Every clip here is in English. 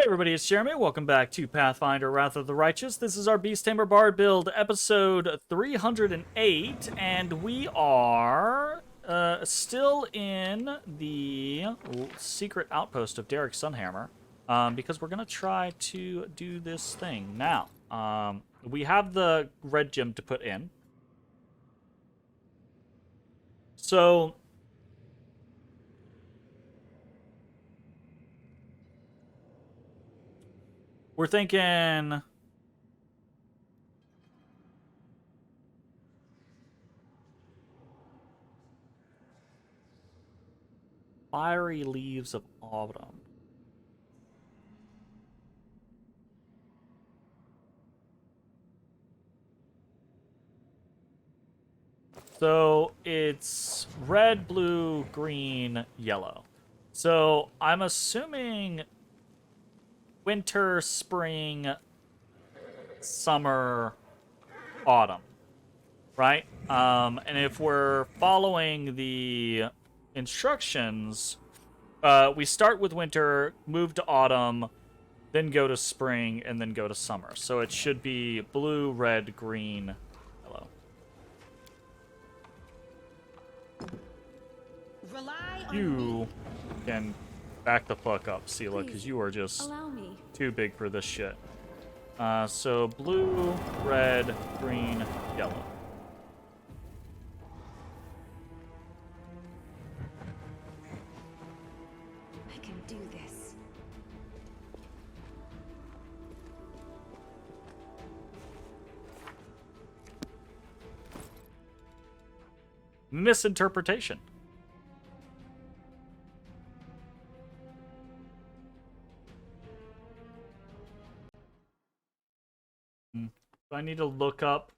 Hey everybody, it's Jeremy. Welcome back to Pathfinder Wrath of the Righteous. This is our Beast Tamer Bard build, episode 308, and we are still in the secret outpost of Derek Sunhammer, because we're going to try to do this thing. Now, we have the red gem to put in. So we're thinking fiery leaves of autumn. So it's red, blue, green, yellow. So I'm assuming winter, spring, summer, autumn, right? And if we're following the instructions, we start with winter, move to autumn, then go to spring, and then go to summer. So it should be blue, red, green, yellow. You can back the fuck up, Sela, because you are just too big for this shit. So blue, red, green, yellow. I can do this. Misinterpretation. Do I need to look up?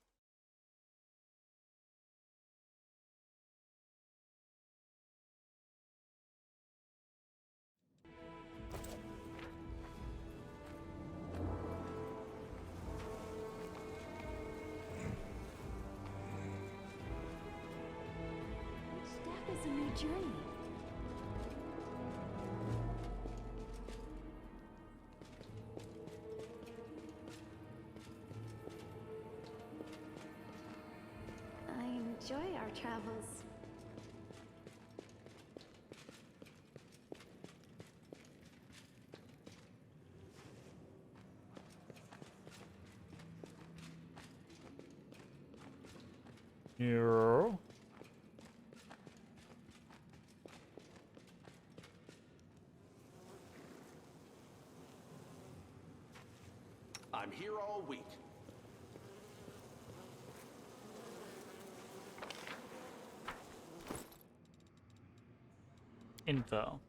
Each step is a new journey. I enjoy our travels. Here. I'm here all week. Info.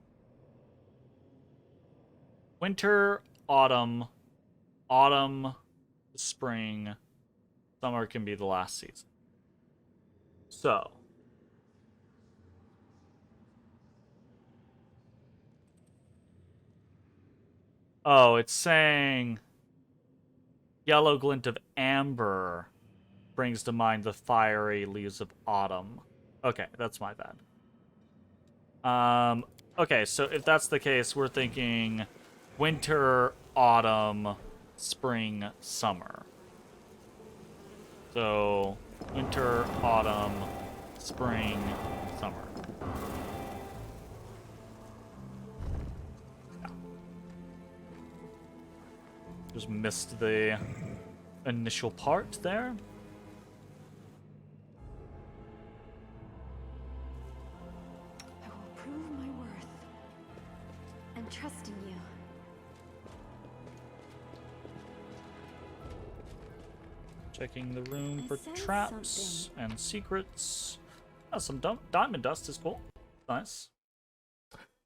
Winter, autumn, spring, summer can be the last season. So. Oh, it's saying yellow glint of amber brings to mind the fiery leaves of autumn. Okay, that's my bad. Okay, so if that's the case, we're thinking winter, autumn, spring, summer. So, winter, autumn, spring, summer. Yeah. Just missed the initial part there. I will prove my worth and trust in you. Checking the room I for sense traps and secrets. Oh, some diamond dust is cool. Nice.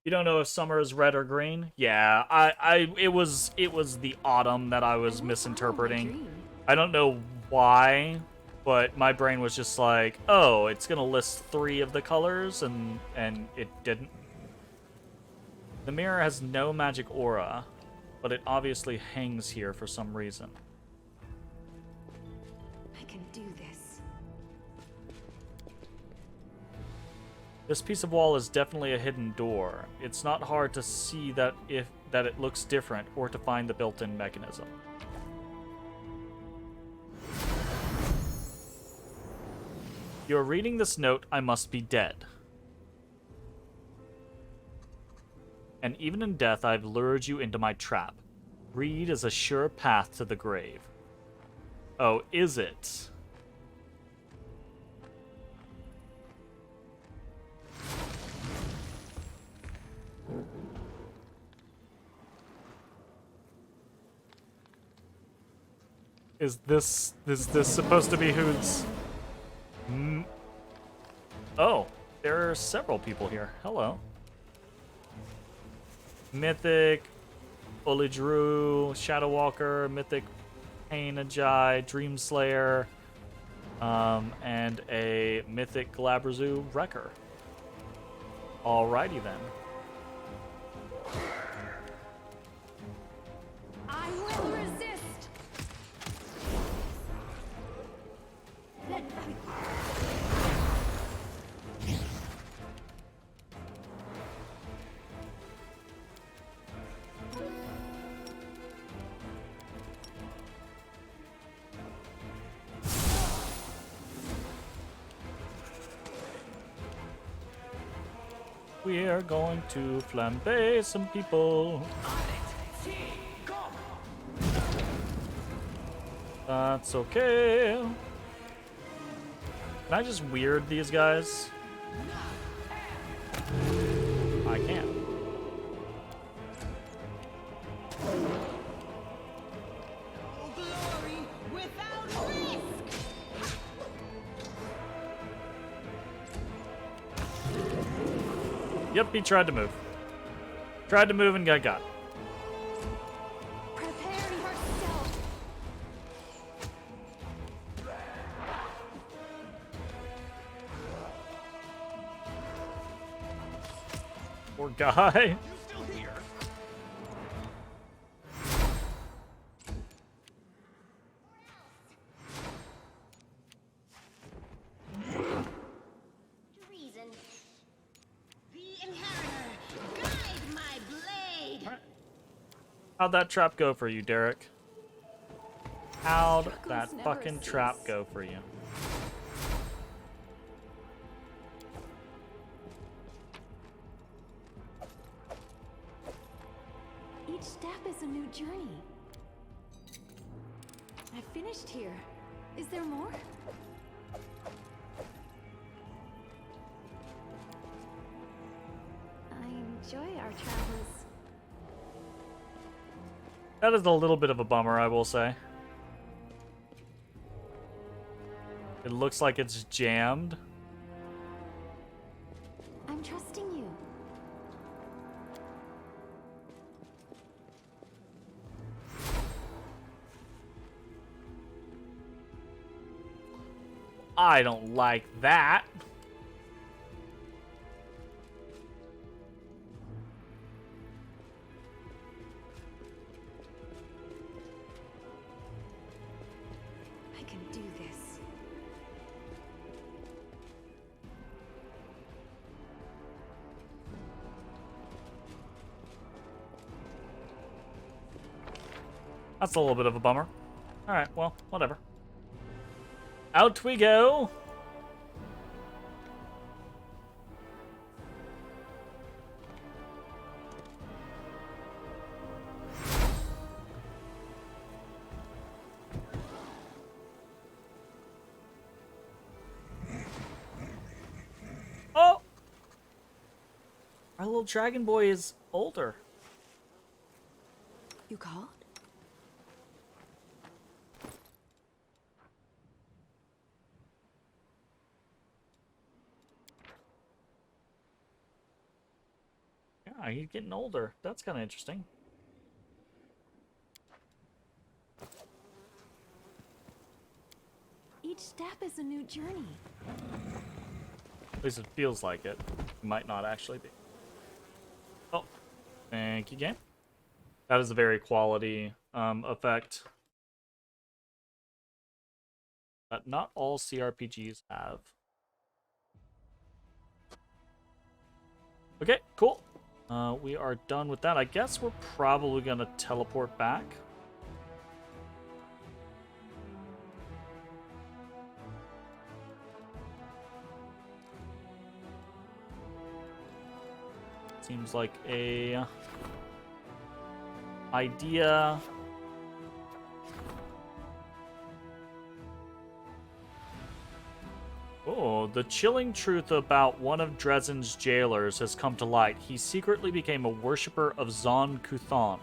You don't know if summer is red or green? Yeah, it was the autumn that I was misinterpreting. I don't know why, but my brain was just like, oh, it's gonna list 3 of the colors, and it didn't. The mirror has no magic aura, but it obviously hangs here for some reason. I can do this. This piece of wall is definitely a hidden door. It's not hard to see that that it looks different or to find the built-in mechanism. You're reading this note, I must be dead. And even in death, I've lured you into my trap. Greed is a sure path to the grave. Oh, is it? Is this supposed to be who's... Oh, there are several people here. Hello. Mythic, Olidru, Shadowwalker, Mythic Painajai, Dreamslayer, and a Mythic Glabrazu Wrecker. Alrighty then. I will resist. We are going to flambe some people. That's okay. Can I just weird these guys? I can't. Glory without risk. Yep, he tried to move. Tried to move and got. Prepare yourself. Poor guy. Still here. Reason. The inheritor, guide my blade. How'd that trap go for you, Derek? How'd that Struggles never fucking trap cease. go for you? Each step is a new journey. I finished here. Is there more? I enjoy our travels. That is a little bit of a bummer, I will say. It looks like it's jammed. I'm trusting you. I don't like that. I can do this. That's a little bit of a bummer. Alright, well, whatever. Out we go! Oh! Our little dragon boy is older. You called? Yeah, he's getting older. That's kind of interesting. Each step is a new journey. At least it feels like it. It might not actually be. Oh, thank you, game. That is a very quality effect that not all CRPGs have. Okay, cool. We are done with that. I guess we're probably gonna teleport back. Seems like a idea. Oh, the chilling truth about one of Dresden's jailers has come to light. He secretly became a worshipper of Zon Kuthon.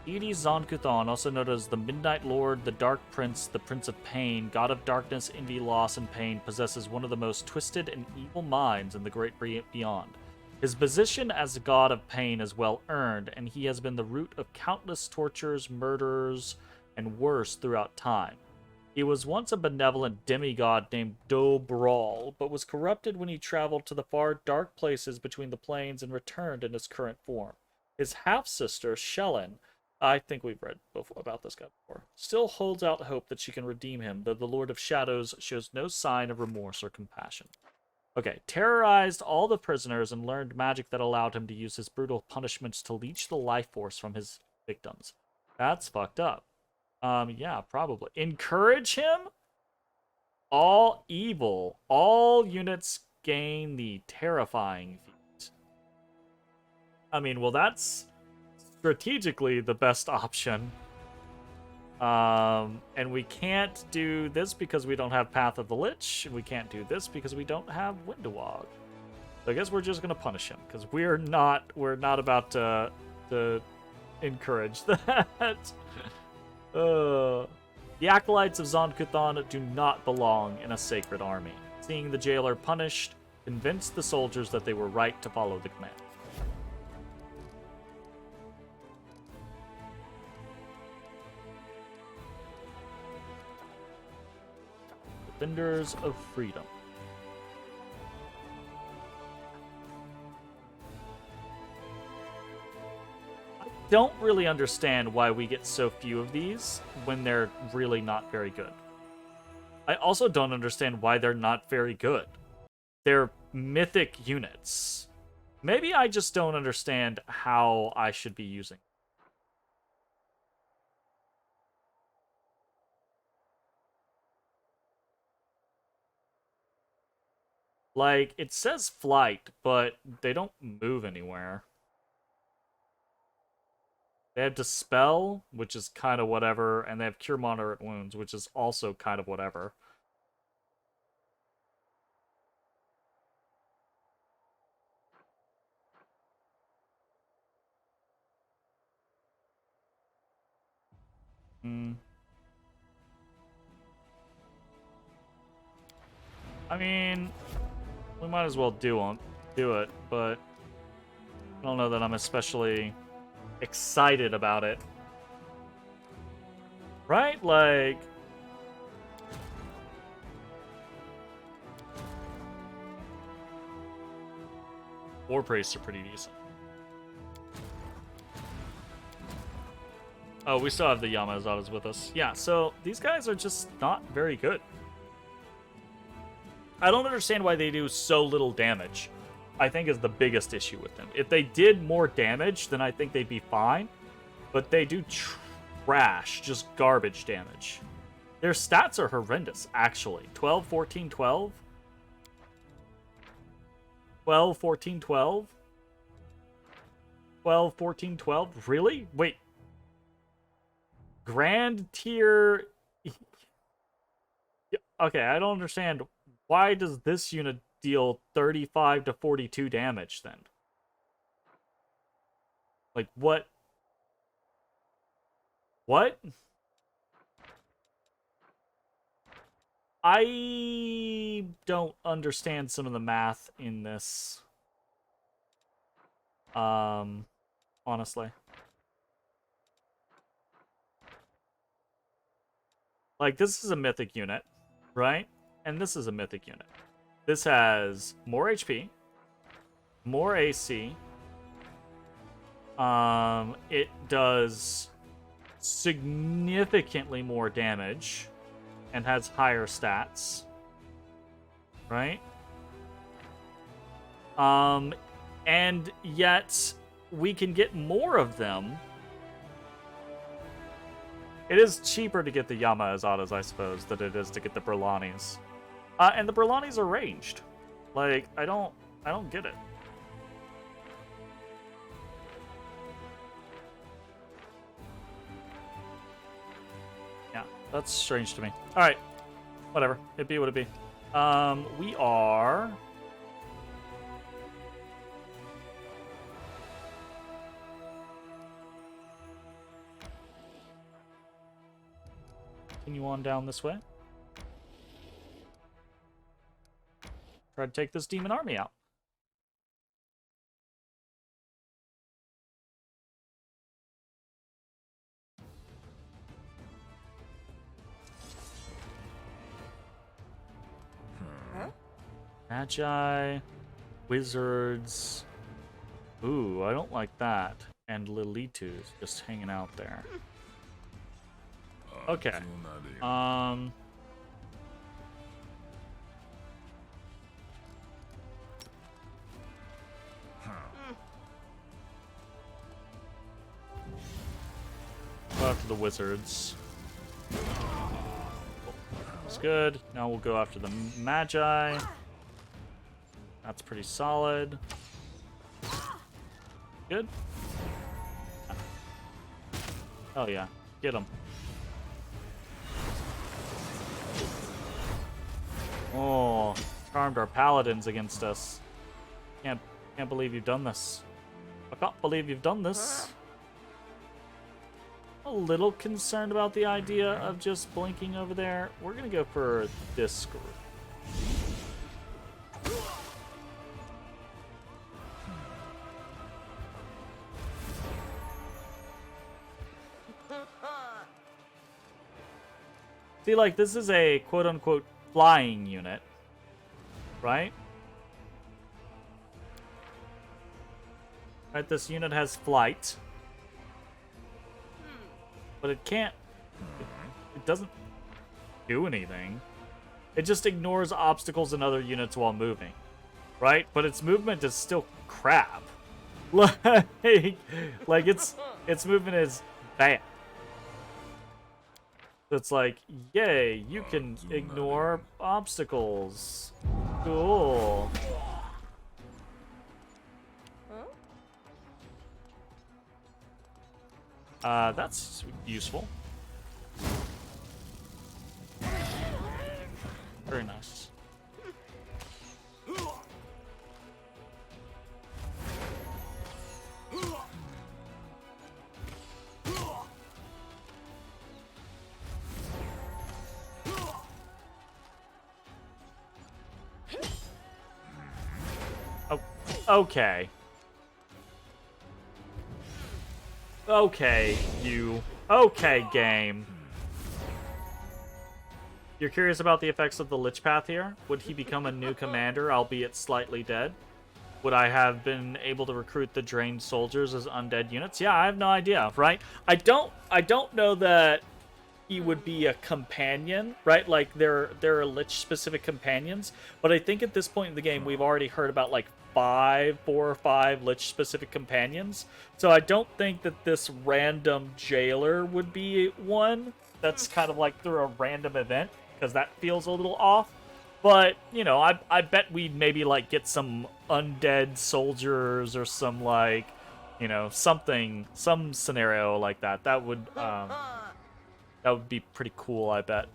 Deity Zon Kuthon, also known as the Midnight Lord, the Dark Prince, the Prince of Pain, God of Darkness, Envy, Loss, and Pain, possesses one of the most twisted and evil minds in the Great Beyond. His position as a god of pain is well earned, and he has been the root of countless tortures, murders, and worse throughout time. He was once a benevolent demigod named Dobral, but was corrupted when he traveled to the far dark places between the planes and returned in his current form. His half-sister, Shellen, I think we've read about this guy before, still holds out hope that she can redeem him, though the Lord of Shadows shows no sign of remorse or compassion. Okay, terrorized all the prisoners and learned magic that allowed him to use his brutal punishments to leech the life force from his victims. That's fucked up. Yeah, probably. Encourage him? All evil. All units gain the terrifying feat. I mean, well, that's strategically the best option. And we can't do this because we don't have Path of the Lich, and we can't do this because we don't have Windowog. So I guess we're just gonna punish him because we're not about to encourage that. The acolytes of Zon Kuthon do not belong in a sacred army. Seeing the jailer punished convinced the soldiers that they were right to follow the command. Defenders of Freedom. Don't really understand why we get so few of these when they're really not very good. I also don't understand why they're not very good. They're mythic units. Maybe I just don't understand how I should be using. Like, it says flight, but they don't move anywhere. They have Dispel, which is kind of whatever, and they have Cure Moderate Wounds, which is also kind of whatever. I mean, we might as well do it, but I don't know that I'm especially excited about it. Right? Like, War Priests are pretty decent. Oh, we still have the Yamazawas with us. Yeah, so these guys are just not very good. I don't understand why they do so little damage, I think is the biggest issue with them. If they did more damage, then I think they'd be fine. But they do trash, just garbage damage. Their stats are horrendous, actually. 12, 14, 12. 12, 14, 12. 12, 14, 12. Really? Wait. Grand tier... Okay, I don't understand. Why does this unit deal 35 to 42 damage then? Like, what? What? I don't understand some of the math in this. Honestly. Like, this is a mythic unit, right? And this is a mythic unit. This has more HP, more AC. It does significantly more damage and has higher stats, right? and yet we can get more of them. It is cheaper to get the Yama-Azatas, I suppose, than it is to get the Burlanis. And the Burlanis are ranged. Like, I don't get it. Yeah, that's strange to me. Alright. Whatever. It be what it be. We are... Continue on down this way. Try to take this demon army out. Magi, wizards. Ooh, I don't like that. And Lilitus just hanging out there. Okay. Go after the wizards. That's good. Now we'll go after the Magi. That's pretty solid. Good. Oh yeah, get them. Oh, charmed our paladins against us. Can't believe you've done this. I can't believe you've done this. A little concerned about the idea of just blinking over there. We're gonna go for this group. See, like, this is a quote-unquote flying unit, right? Right, this unit has flight. But it can't... It doesn't do anything. It just ignores obstacles and other units while moving. Right? But its movement is still crap. Like its movement is bad. So it's like, yay, you can ignore obstacles. Cool. That's useful. Very nice. Oh, okay. Okay, you. Okay, game. You're curious about the effects of the Lich Path here? Would he become a new commander, albeit slightly dead? Would I have been able to recruit the drained soldiers as undead units? Yeah, I have no idea, right? I don't know that he would be a companion, right? Like, there are Lich-specific companions, but I think at this point in the game, we've already heard about, like, 4 or 5 Lich-specific companions. So I don't think that this random jailer would be one. That's kind of like through a random event, because that feels a little off. But, you know, I bet we'd maybe, like, get some undead soldiers or some, like, you know, some scenario like that. That would be pretty cool, I bet.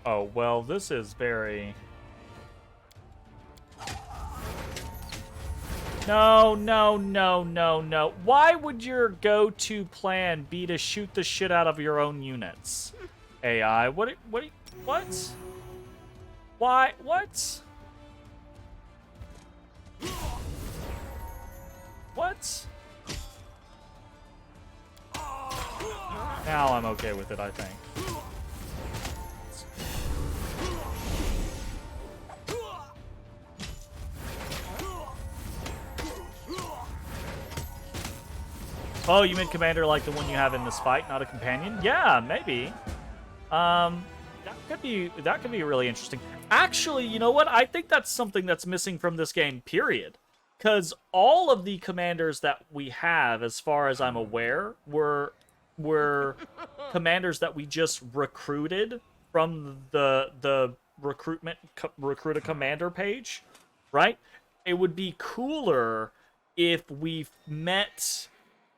Oh, well, this is very... No, no, no, no, no. Why would your go-to plan be to shoot the shit out of your own units? AI, what? Why? What? What? Now I'm okay with it, I think. Oh, you mean commander like the one you have in this fight, not a companion? Yeah, maybe. That could be really interesting. Actually, you know what? I think that's something that's missing from this game, period. Because all of the commanders that we have, as far as I'm aware, were commanders that we just recruited from the recruit a commander page, right? It would be cooler if we met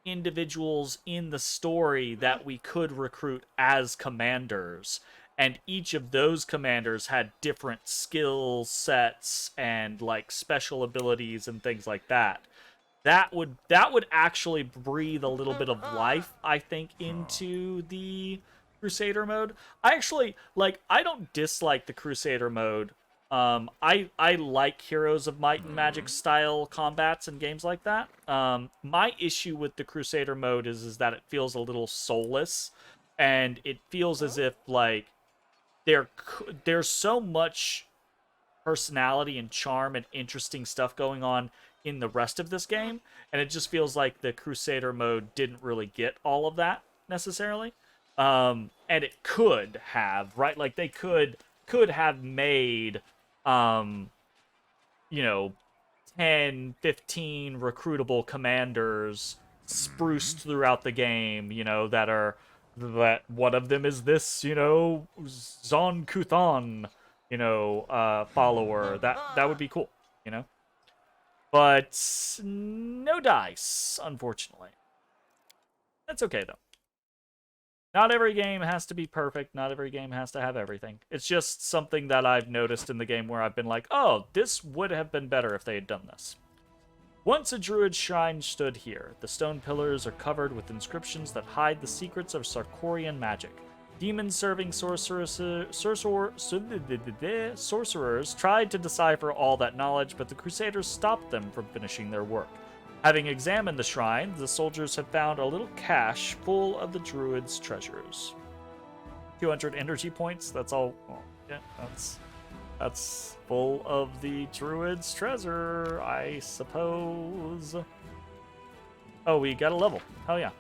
individuals in the story that we could recruit as commanders, and each of those commanders had different skill sets and like special abilities and things like that. That would actually breathe a little bit of life, I think, into the Crusader mode. I actually I don't dislike the Crusader mode. I like Heroes of Might and Magic style combats and games like that. My issue with the Crusader mode is that it feels a little soulless, and it feels as if like there's so much personality and charm and interesting stuff going on in the rest of this game, and it just feels like the Crusader mode didn't really get all of that necessarily. And it could have, right? Like they could have made 10, 15 recruitable commanders spruced throughout the game, that one of them is this, Zon Kuthan, follower. That would be cool, But no dice, unfortunately. That's okay, though. Not every game has to be perfect. Not every game has to have everything. It's just something that I've noticed in the game where I've been like, oh, this would have been better if they had done this. Once a druid shrine stood here. The stone pillars are covered with inscriptions that hide the secrets of Sarkorian magic. Demon-serving sorcerers tried to decipher all that knowledge, but the Crusaders stopped them from finishing their work. Having examined the shrine, the soldiers have found a little cache full of the druid's treasures. 200 energy points, that's all. Well, yeah, that's full of the druid's treasure, I suppose. Oh, we got a level. Hell yeah.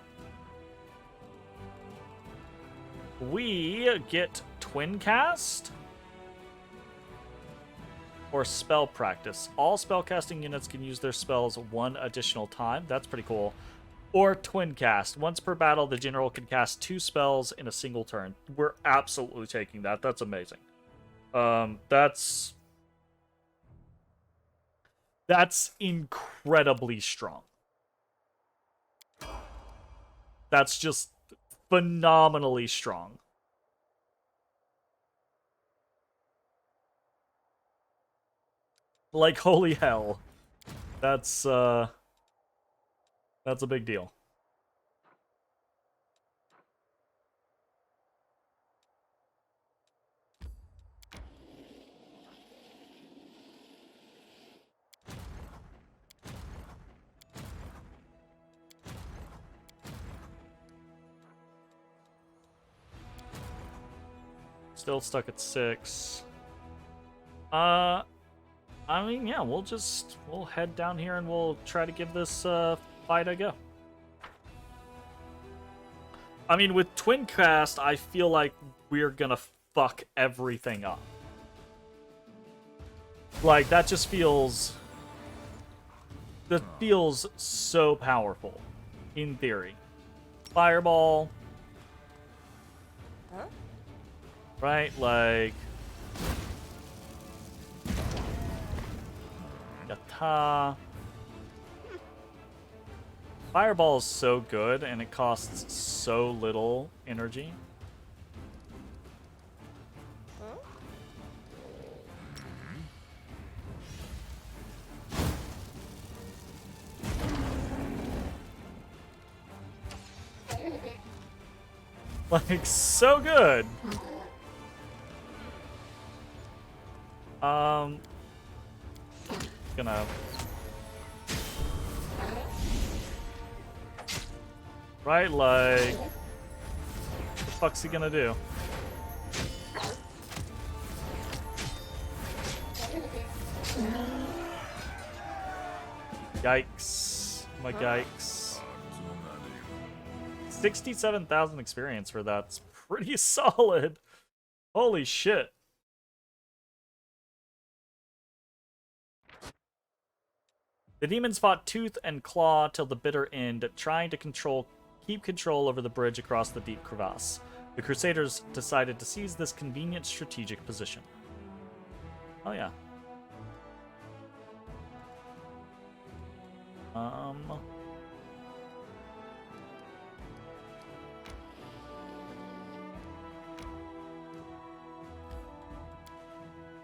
We get Twin Cast or Spell Practice. All spellcasting units can use their spells one additional time. That's pretty cool. Or Twin Cast. Once per battle, the general can cast 2 spells in a single turn. We're absolutely taking that. That's amazing. That's incredibly strong. That's just phenomenally strong. Like, holy hell. That's a big deal. Still stuck at 6. I mean, yeah, we'll head down here and we'll try to give this fight a go. I mean, with Twin Cast, I feel like we're gonna fuck everything up. Like, that just feels... That feels so powerful, in theory. Fireball. Huh? Right, like... Yata. Fireball is so good, and it costs so little energy. Like, so good. Gonna... Right, like... What the fuck's he gonna do? Yikes. My yikes. 67,000 experience for that's pretty solid. Holy shit. The demons fought tooth and claw till the bitter end, trying to keep control over the bridge across the deep crevasse. The Crusaders decided to seize this convenient strategic position. Oh yeah.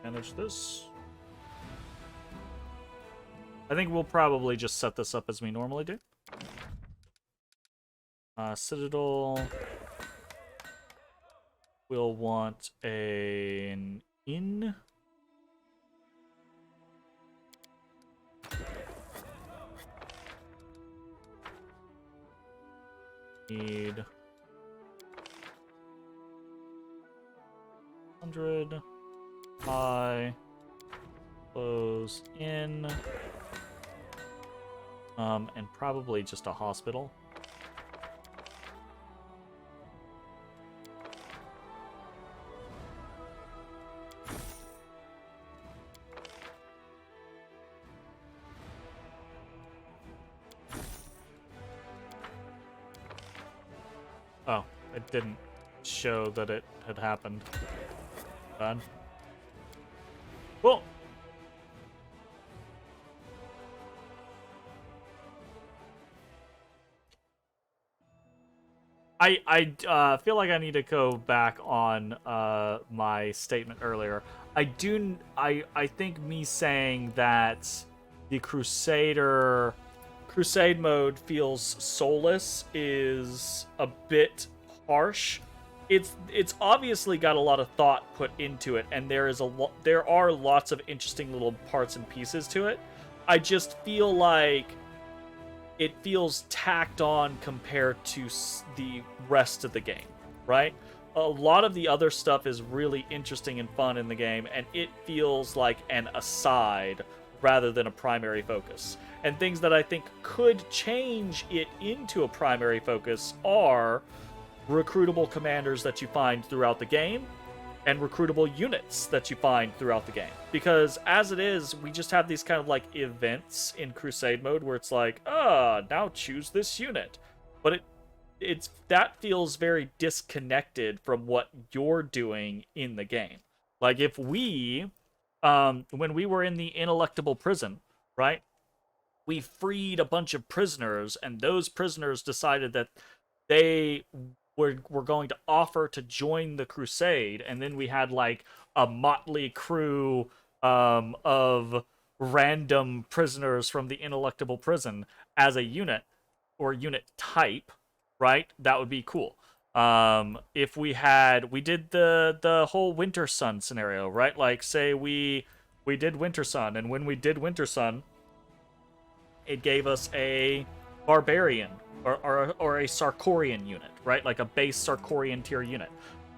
Manage this. I think we'll probably just set this up as we normally do. Citadel. We'll want an inn. Need 100. High. Close in. And probably just a hospital. Oh, it didn't show that it had happened. Bad. Cool. I feel like I need to go back on my statement earlier. I think me saying that the Crusade mode feels soulless is a bit harsh. It's obviously got a lot of thought put into it, and there are lots of interesting little parts and pieces to it. I just feel like it feels tacked on compared to the rest of the game, right? A lot of the other stuff is really interesting and fun in the game, and it feels like an aside rather than a primary focus. And things that I think could change it into a primary focus are recruitable commanders that you find throughout the game, and recruitable units that you find throughout the game. Because as it is, we just have these kind of like events in Crusade mode where it's like, now choose this unit. But that feels very disconnected from what you're doing in the game. Like if we, when we were in the ineluctable prison, right? We freed a bunch of prisoners, and those prisoners decided that they were going to offer to join the Crusade, and then we had like a motley crew of random prisoners from the ineluctable prison as a unit or unit type, right? That would be cool. If we did the whole Winter Sun scenario, right? Like say we did Winter Sun, and when we did Winter Sun, it gave us a barbarian or a Sarkorian unit, right? Like a base Sarkorian tier unit.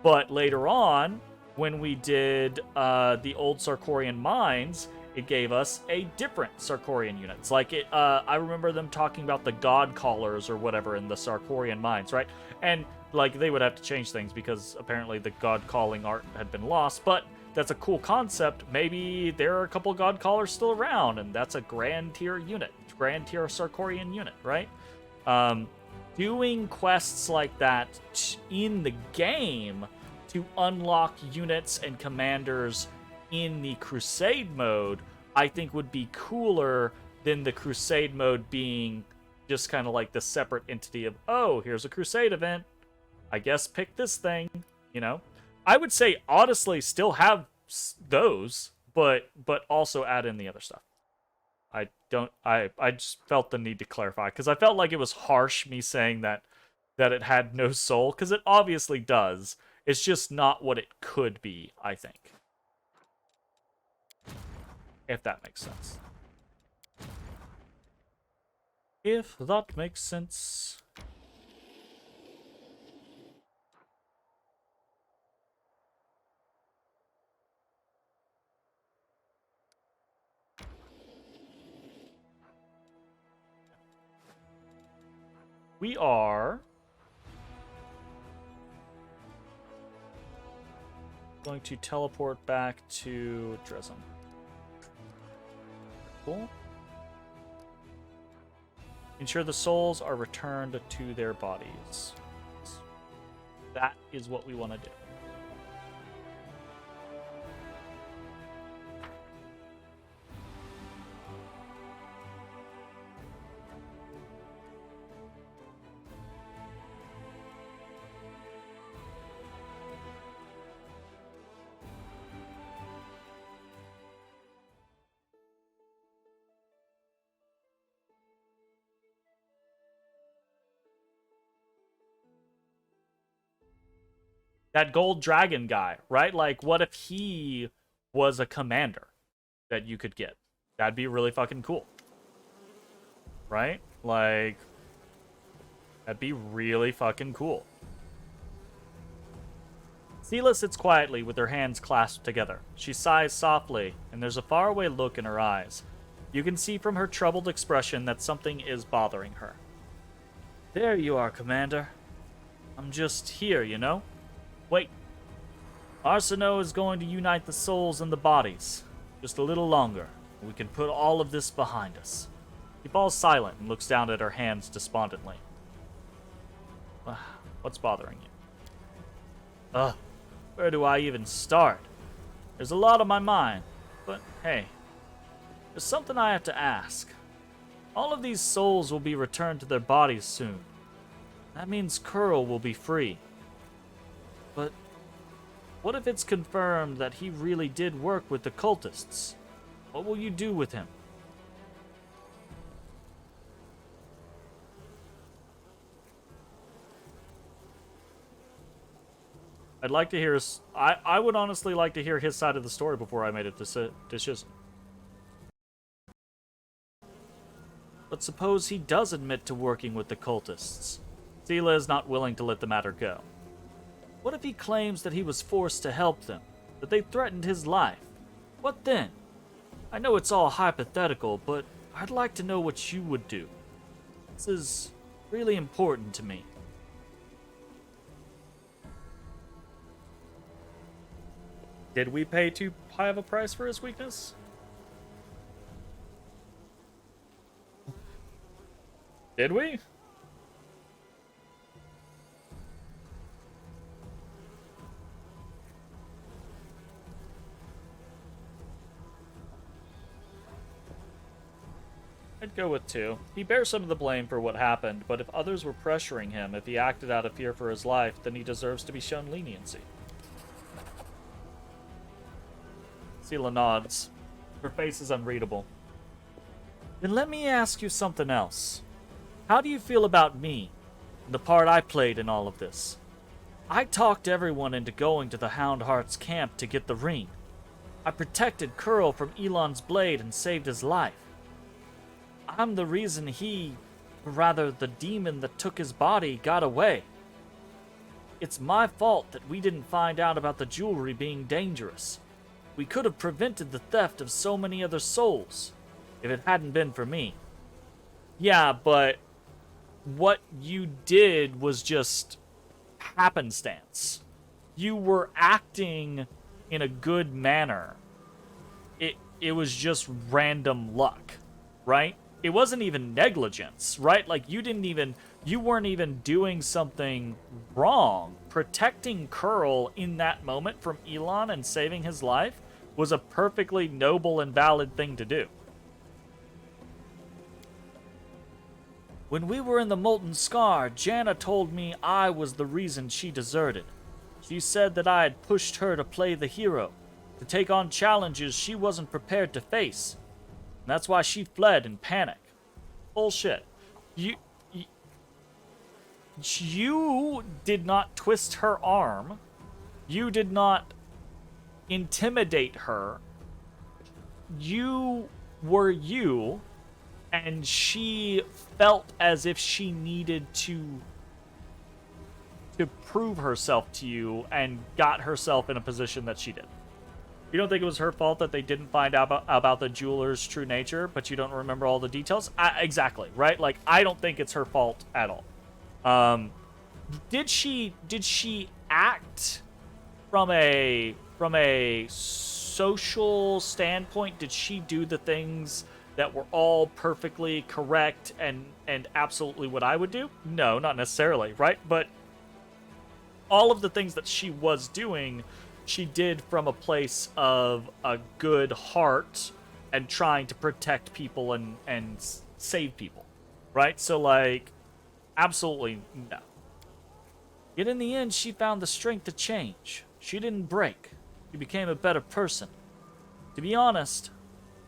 But later on, when we did the old Sarkorian mines, it gave us a different Sarkorian units. Like I remember them talking about the God Callers or whatever in the Sarkorian mines, right? And like they would have to change things because apparently the God Calling art had been lost, but that's a cool concept. Maybe there are a couple God Callers still around, and that's a Grand Tier unit, Grand Tier Sarkorian unit, right? Doing quests like that in the game to unlock units and commanders in the Crusade mode, I think would be cooler than the Crusade mode being just kind of like the separate entity of, oh, here's a Crusade event, I guess pick this thing, you know? I would say honestly still have those, but also add in the other stuff. I just felt the need to clarify because I felt like it was harsh me saying that it had no soul, because it obviously does. It's just not what it could be, I think. If that makes sense. If that makes sense. We are Going to teleport back to Dresden. Cool. Ensure the souls are returned to their bodies. That is what we want to do. That gold dragon guy, right? Like, what if he was a commander that you could get? That'd be really fucking cool. Right? Like, that'd be really fucking cool. Sela sits quietly with her hands clasped together. She sighs softly, and there's a faraway look in her eyes. You can see from her troubled expression that something is bothering her. There you are, Commander. I'm just here, you know? Wait. Arsinoe is going to unite the souls and the bodies. Just a little longer, and we can put all of this behind us. He falls silent and looks down at her hands despondently. What's bothering you? Where do I even start? There's a lot on my mind, but hey, there's something I have to ask. All of these souls will be returned to their bodies soon. That means Kurl will be free. But what if it's confirmed that he really did work with the cultists? What will you do with him? I'd like to hear. I would honestly like to hear his side of the story before I made a decision. But suppose he does admit to working with the cultists. Sela is not willing to let the matter go. What if he claims that he was forced to help them, that they threatened his life? What then? I know it's all hypothetical, but I'd like to know what you would do. This is really important to me. Did we pay too high of a price for his weakness? Did we? I'd go with 2. He bears some of the blame for what happened, but if others were pressuring him, if he acted out of fear for his life, then he deserves to be shown leniency. Sela nods. Her face is unreadable. Then let me ask you something else. How do you feel about me, and the part I played in all of this? I talked everyone into going to the Houndheart's camp to get the ring. I protected Kurl from Elon's blade and saved his life. I'm the reason he, or rather the demon that took his body, got away. It's my fault that we didn't find out about the jewelry being dangerous. We could have prevented the theft of so many other souls, if it hadn't been for me. Yeah, but what you did was just happenstance. You were acting in a good manner. It was just random luck, right? It wasn't even negligence, right? Like, you weren't even doing something wrong. Protecting Kurl in that moment from Elon and saving his life was a perfectly noble and valid thing to do. When we were in the Molten Scar, Janna told me I was the reason she deserted. She said that I had pushed her to play the hero, to take on challenges she wasn't prepared to face. And that's why she fled in panic. Bullshit. You did not twist her arm. You did not intimidate her. You were you, and she felt as if she needed to prove herself to you and got herself in a position that she did. You don't think it was her fault that they didn't find out about the jeweler's true nature, but you don't remember all the details? Exactly, right? Like, I don't think it's her fault at all. Did she act from a social standpoint, did she do the things that were all perfectly correct and absolutely what I would do? No, not necessarily, right? But all of the things that she was doing, she did from a place of a good heart and trying to protect people and save people, right? So, like, absolutely no. Yet in the end, she found the strength to change. She didn't break. She became a better person. To be honest,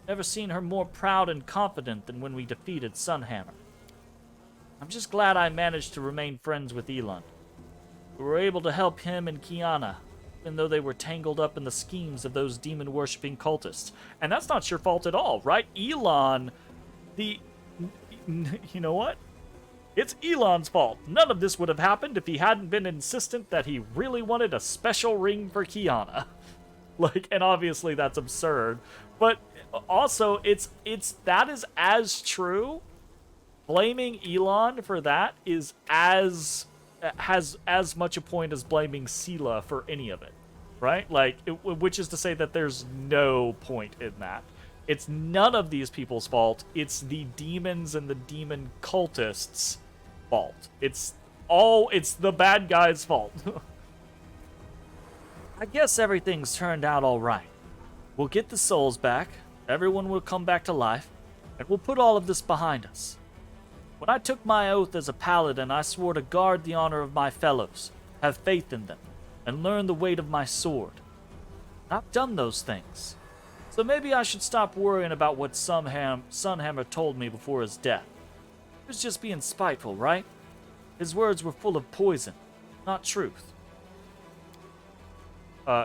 never seen her more proud and confident than when we defeated Sunhammer. I'm just glad I managed to remain friends with Elon. We were able to help him and Kiana, even though they were tangled up in the schemes of those demon-worshipping cultists. And that's not your fault at all, right? Elon, you know what? It's Elon's fault. None of this would have happened if he hadn't been insistent that he really wanted a special ring for Kiana. Like, and obviously that's absurd. But also, that is as true. Blaming Elon for that is has as much a point as blaming Sela for any of it, right? Like, which is to say that there's no point in that. It's none of these people's fault. It's the demons and the demon cultists' fault. It's the bad guy's fault. I guess everything's turned out all right. We'll get the souls back, everyone will come back to life, and we'll put all of this behind us. When I took my oath as a paladin, I swore to guard the honor of my fellows, have faith in them, and learn the weight of my sword. I've done those things. So maybe I should stop worrying about what Sunhammer told me before his death. He was just being spiteful, right? His words were full of poison, not truth.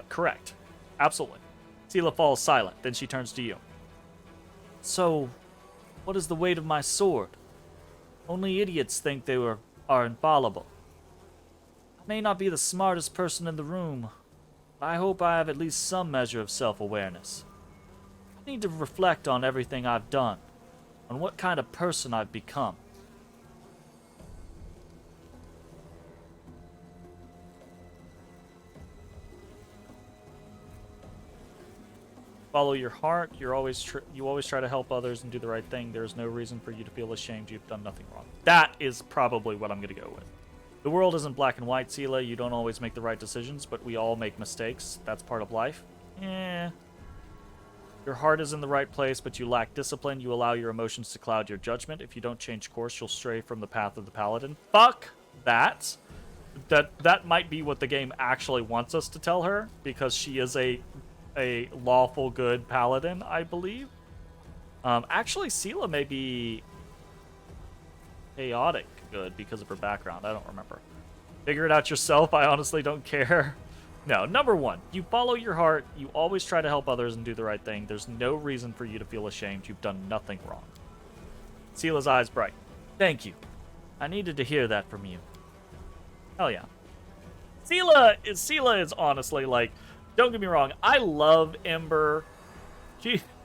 Correct. Absolutely. Sela falls silent, then she turns to you. So, what is the weight of my sword? Only idiots think they are infallible. I may not be the smartest person in the room, but I hope I have at least some measure of self-awareness. I need to reflect on everything I've done, on what kind of person I've become. Follow your heart. You always try to help others and do the right thing. There's no reason for you to feel ashamed. You've done nothing wrong. That is probably what I'm going to go with. The world isn't black and white, Sela. You don't always make the right decisions, but we all make mistakes. That's part of life. Your heart is in the right place, but you lack discipline. You allow your emotions to cloud your judgment. If you don't change course, you'll stray from the path of the paladin. Fuck that. That might be what the game actually wants us to tell her, because she is a lawful good paladin, I believe. Actually, Sela may be chaotic good because of her background. I don't remember. Figure it out yourself. I honestly don't care. No, number one, you follow your heart. You always try to help others and do the right thing. There's no reason for you to feel ashamed. You've done nothing wrong. Sela's eyes bright. Thank you. I needed to hear that from you. Hell yeah. Sela is honestly, like, don't get me wrong, I love Ember.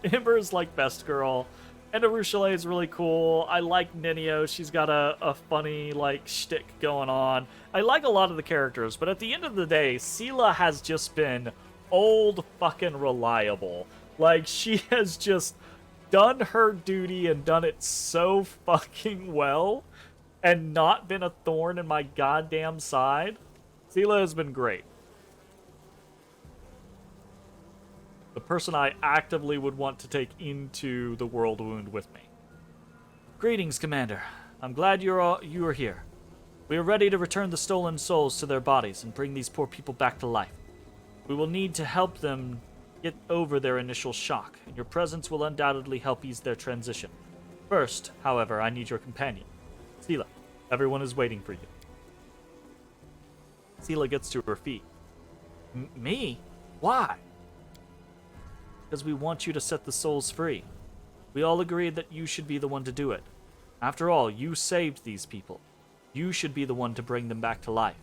Ember is like best girl. And Arushale is really cool. I like Ninio. She's got a funny, like, shtick going on. I like a lot of the characters, but at the end of the day, Sela has just been old fucking reliable. Like, she has just done her duty and done it so fucking well and not been a thorn in my goddamn side. Sela has been great. The person I actively would want to take into the world wound with me. Greetings, Commander. I'm glad you are here. We are ready to return the stolen souls to their bodies and bring these poor people back to life. We will need to help them get over their initial shock, and your presence will undoubtedly help ease their transition. First, however, I need your companion. Sela, everyone is waiting for you. Sela gets to her feet. Me? Why? Because we want you to set the souls free. We all agreed that you should be the one to do it. After all, you saved these people. You should be the one to bring them back to life.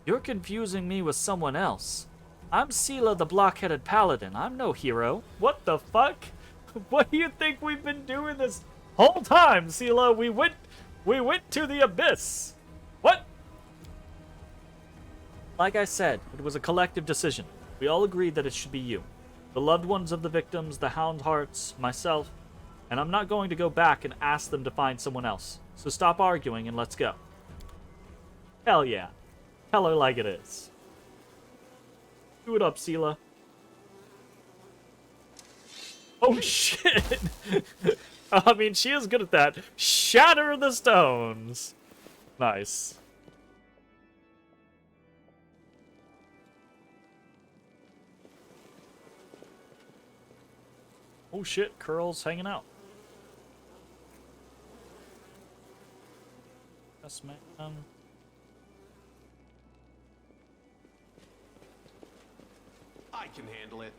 You're confusing me with someone else. I'm Sela the Block-Headed Paladin. I'm no hero. What the fuck? What do you think we've been doing this whole time, Sela? We went to the abyss. What? Like I said, it was a collective decision. We all agreed that it should be you. The loved ones of the victims, the Hound Hearts, myself, and I'm not going to go back and ask them to find someone else. So stop arguing and let's go. Hell yeah. Tell her like it is. Do it up, Sela. Oh shit! I mean, she is good at that. Shatter the stones! Nice. Oh shit, Curl's hanging out. Yes, man. I can handle it.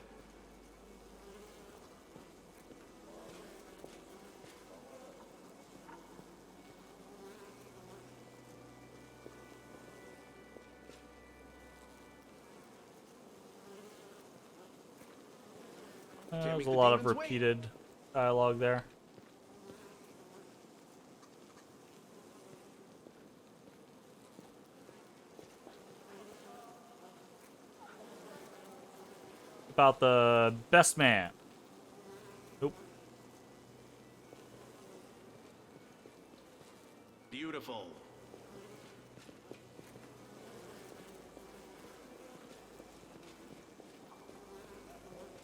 There's a lot of repeated dialogue there. About the best man. Nope. Beautiful.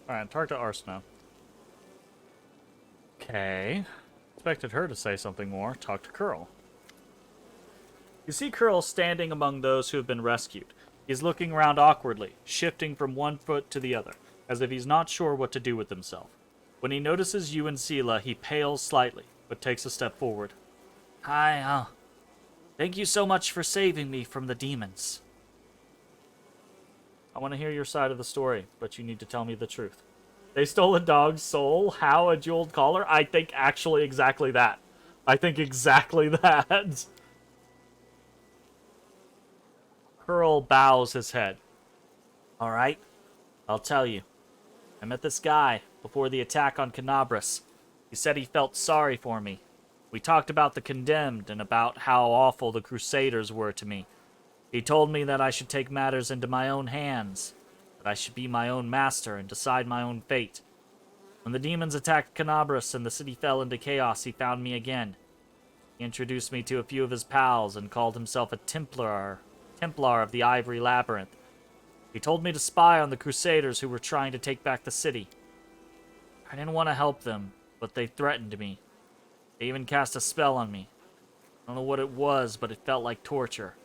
Alright, talk to Arsena. Okay. Expected her to say something more. Talk to Curl. You see Curl standing among those who have been rescued. He's looking around awkwardly, shifting from one foot to the other, as if he's not sure what to do with himself. When he notices you and Sela, he pales slightly, but takes a step forward. Hi, thank you so much for saving me from the demons. I want to hear your side of the story, but you need to tell me the truth. They stole a dog's soul? How, a jeweled collar? I think actually exactly that. I think exactly that. Curl bows his head. Alright, I'll tell you. I met this guy before the attack on Canabras. He said he felt sorry for me. We talked about the condemned and about how awful the Crusaders were to me. He told me that I should take matters into my own hands, that I should be my own master and decide my own fate. When the demons attacked Canabras and the city fell into chaos, he found me again. He introduced me to a few of his pals and called himself a Templar of the Ivory Labyrinth. He told me to spy on the Crusaders who were trying to take back the city. I didn't want to help them, but they threatened me. They even cast a spell on me. I don't know what it was, but it felt like torture.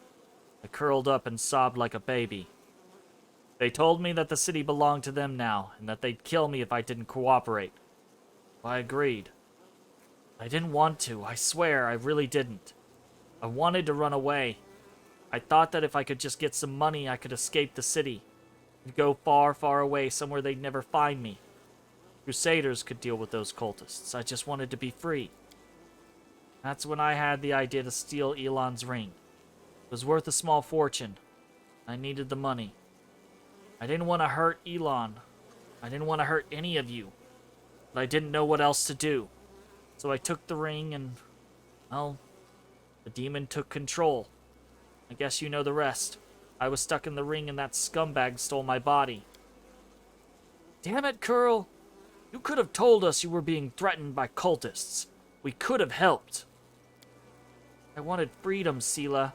I curled up and sobbed like a baby. They told me that the city belonged to them now, and that they'd kill me if I didn't cooperate. I agreed. I didn't want to, I swear, I really didn't. I wanted to run away. I thought that if I could just get some money, I could escape the city. And go far, far away, somewhere they'd never find me. Crusaders could deal with those cultists. I just wanted to be free. That's when I had the idea to steal Elon's ring. It was worth a small fortune. I needed the money. I didn't want to hurt Elon. I didn't want to hurt any of you. But I didn't know what else to do. So I took the ring and, well, the demon took control. I guess you know the rest. I was stuck in the ring and that scumbag stole my body. Damn it, Curl. You could have told us you were being threatened by cultists. We could have helped. I wanted freedom, Sela.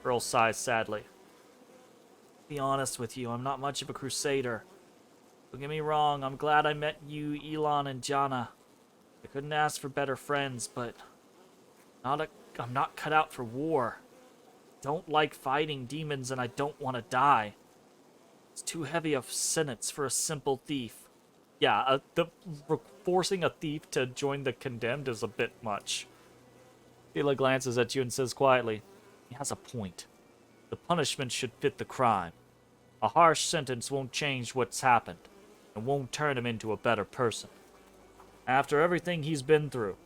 Curl sighs sadly. To be honest with you, I'm not much of a crusader. Don't get me wrong, I'm glad I met you, Elon, and Jana. I couldn't ask for better friends, but I'm not cut out for war. I don't like fighting demons and I don't want to die. It's too heavy a sentence for a simple thief. Yeah, forcing a thief to join the condemned is a bit much. Sela glances at you and says quietly, he has a point. The punishment should fit the crime. A harsh sentence won't change what's happened, and won't turn him into a better person. After everything he's been through.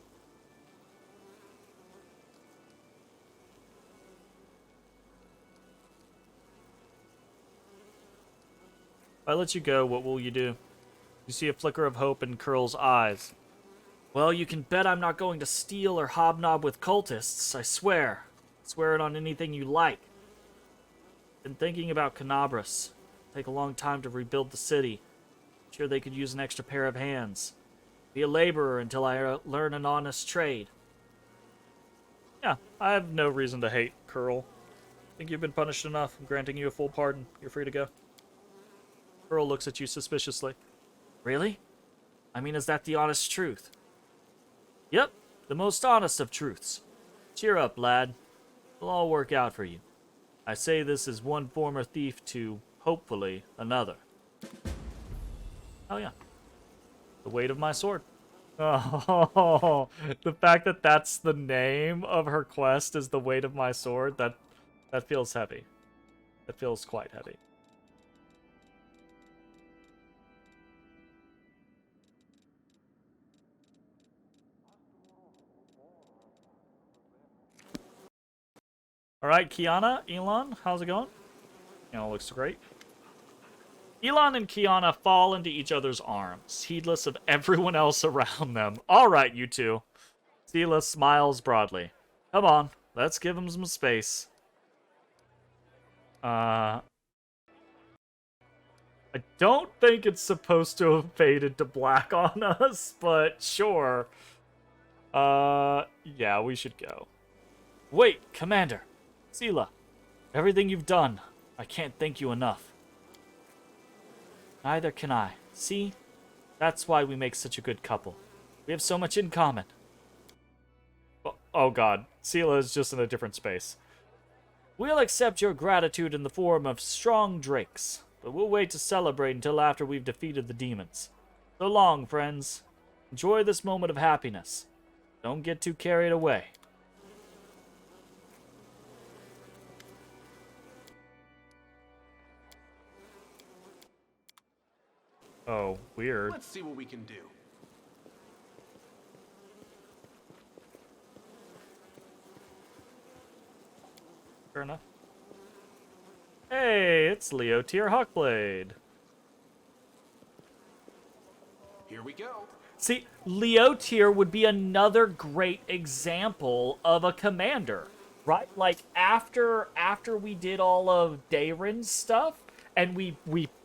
If I let you go, what will you do? You see a flicker of hope in Curl's eyes. Well, you can bet I'm not going to steal or hobnob with cultists, I swear. Swear it on anything you like. Been thinking about Canabras. Take a long time to rebuild the city. Sure they could use an extra pair of hands. Be a laborer until I learn an honest trade. Yeah, I have no reason to hate Curl. Think you've been punished enough. I'm granting you a full pardon. You're free to go. Curl looks at you suspiciously. Really? I mean, is that the honest truth? Yep, the most honest of truths. Cheer up, lad. It'll all work out for you. I say this as one former thief to, hopefully, another. Oh yeah. The weight of my sword. Oh, the fact that that's the name of her quest is the weight of my sword, that feels heavy. That feels quite heavy. Alright, Kiana, Elon, how's it going? Looks great. Elon and Kiana fall into each other's arms, heedless of everyone else around them. Alright, you two. Sela smiles broadly. Come on, let's give him some space. I don't think it's supposed to have faded to black on us, but sure. Yeah, we should go. Wait, Commander. Sela, everything you've done, I can't thank you enough. Neither can I. See? That's why we make such a good couple. We have so much in common. Oh god, Sela is just in a different space. We'll accept your gratitude in the form of strong drinks, but we'll wait to celebrate until after we've defeated the demons. So long, friends. Enjoy this moment of happiness. Don't get too carried away. Oh, weird. Let's see what we can do. Fair enough. Hey, it's WotR Hawkblade. Here we go. See, WotR would be another great example of a commander, right? Like, after we did all of Dayron's stuff, and we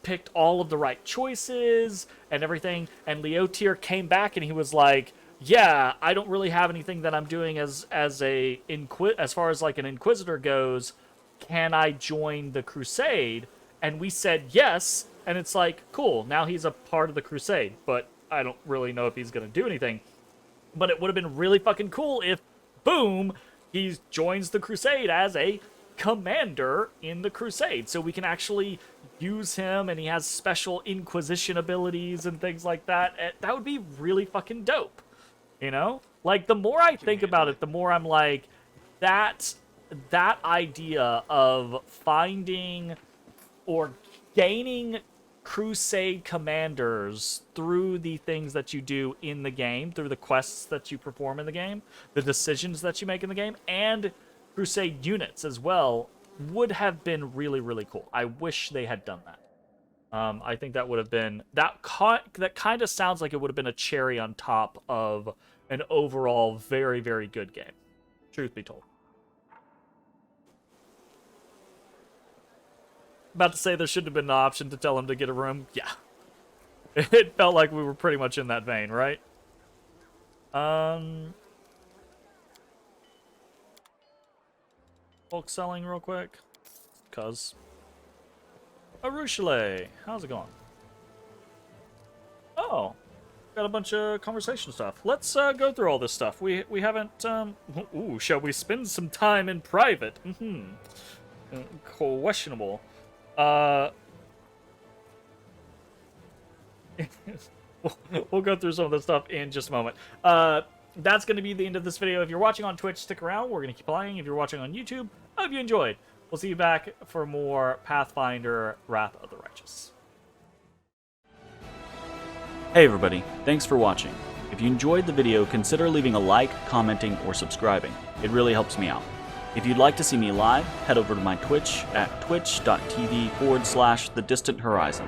picked all of the right choices and everything, and WotR came back and he was like, yeah, I don't really have anything that I'm doing as far as like an Inquisitor goes. Can I join the Crusade? And we said yes, and it's like, cool, now he's a part of the Crusade, but I don't really know if he's going to do anything. But it would have been really fucking cool if, boom, he joins the Crusade as a commander in the Crusade, so we can actually use him, and he has special Inquisition abilities and things like that. That would be really fucking dope, you know? Like, the more I think about it, the more I'm like, that idea of finding or gaining Crusade commanders through the things that you do in the game, through the quests that you perform in the game, the decisions that you make in the game, and Crusade units as well, would have been really, really cool. I wish they had done that. I think that would have been... That kind of sounds like it would have been a cherry on top of an overall very, very good game. Truth be told. About to say there should have been an option to tell him to get a room. Yeah. It felt like we were pretty much in that vein, right? Bulk selling real quick. Cuz. Arushale, how's it going? Oh, got a bunch of conversation stuff. Let's go through all this stuff. We haven't, ooh, shall we spend some time in private? Questionable. We'll go through some of this stuff in just a moment. That's going to be the end of this video. If you're watching on Twitch, stick around. We're going to keep playing. If you're watching on YouTube, I hope you enjoyed. We'll see you back for more Pathfinder Wrath of the Righteous. Hey everybody, thanks for watching. If you enjoyed the video, consider leaving a like, commenting, or subscribing. It really helps me out. If you'd like to see me live, head over to my Twitch at twitch.tv/thedistanthorizon.